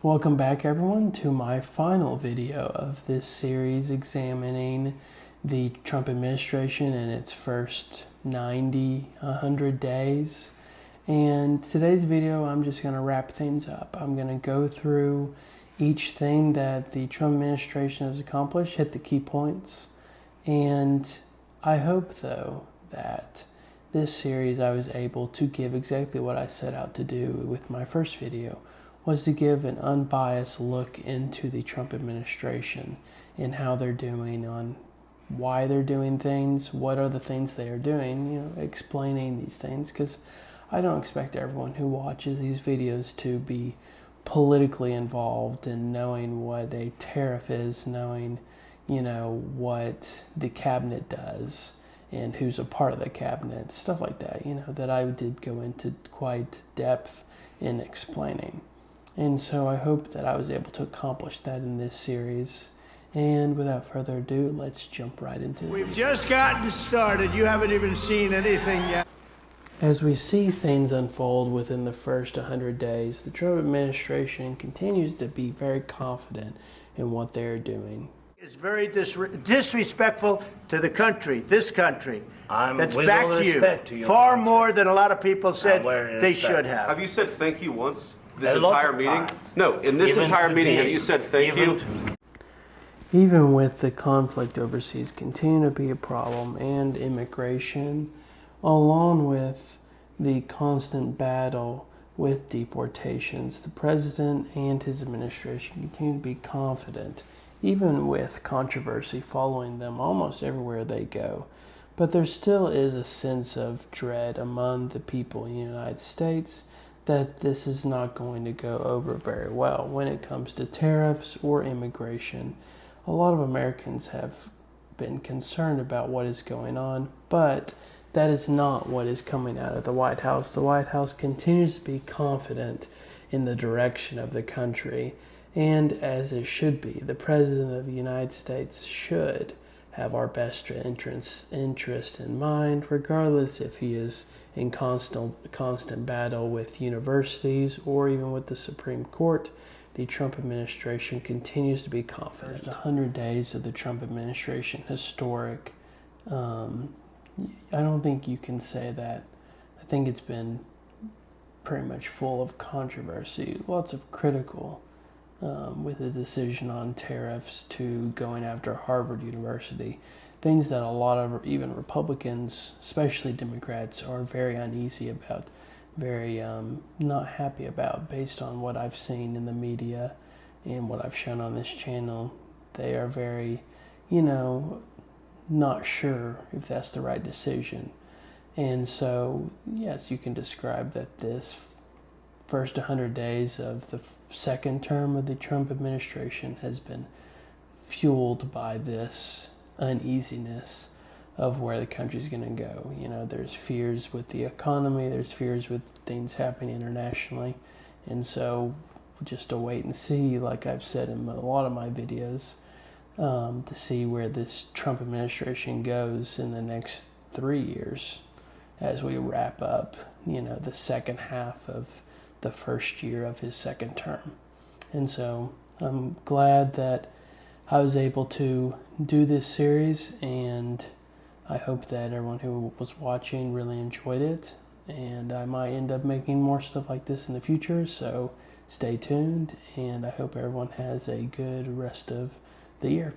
Welcome back everyone to my final video of this series examining the Trump administration in its first 100 days. And today's video, I'm just going to wrap things up. I'm going to go through each thing that the Trump administration has accomplished, hit the key points. And I hope though that this series I was able to give exactly what I set out to do with my first video, was to give an unbiased look into the Trump administration and how they're doing, on why they're doing things, what are the things they are doing, explaining these things, because I don't expect everyone who watches these videos to be politically involved in knowing what a tariff is, knowing, what the cabinet does and who's a part of the cabinet, stuff like that, that I did go into quite depth in explaining. And so I hope that I was able to accomplish that in this series. And without further ado, let's jump right into it. We've just gotten started. You haven't even seen anything yet. As we see things unfold within the first 100 days, the Trump administration continues to be very confident in what they're doing. It's very disrespectful to the country, this country. That's with back all to respect you. to your Far country. more than a lot of people said wearing they respect. should have. Have you said thank you once this A lot entire of meeting? times. No, in this Even entire meeting, have today, you said thank you? Even with the conflict overseas continuing to be a problem, and immigration, along with the constant battle with deportations, the president and his administration continue to be confident, even with controversy following them almost everywhere they go. But there still is a sense of dread among the people in the United States that this is not going to go over very well when it comes to tariffs or immigration. A lot of Americans have been concerned about what is going on, but that is not what is coming out of the White House. The White House continues to be confident in the direction of the country, and as it should be. The President of the United States should have our best interest in mind, regardless if he is in constant battle with universities or even with the Supreme Court. The Trump administration continues to be confident. 100 days of the Trump administration, historic. I don't think you can say that. I think it's been pretty much full of controversy, lots of critical, with the decision on tariffs to going after Harvard University. Things that a lot of even Republicans, especially Democrats, are very uneasy about, very not happy about, based on what I've seen in the media and what I've shown on this channel. They are very, not sure if that's the right decision. And so, yes, you can describe that this first 100 days of the second term of the Trump administration has been fueled by this uneasiness of where the country's going to go. There's fears with the economy, there's fears with things happening internationally, and so just to wait and see, like I've said in a lot of my videos, to see where this Trump administration goes in the next 3 years as we wrap up, the second half of the first year of his second term. And so I'm glad that I was able to do this series, and I hope that everyone who was watching really enjoyed it, and I might end up making more stuff like this in the future, so stay tuned, and I hope everyone has a good rest of the year.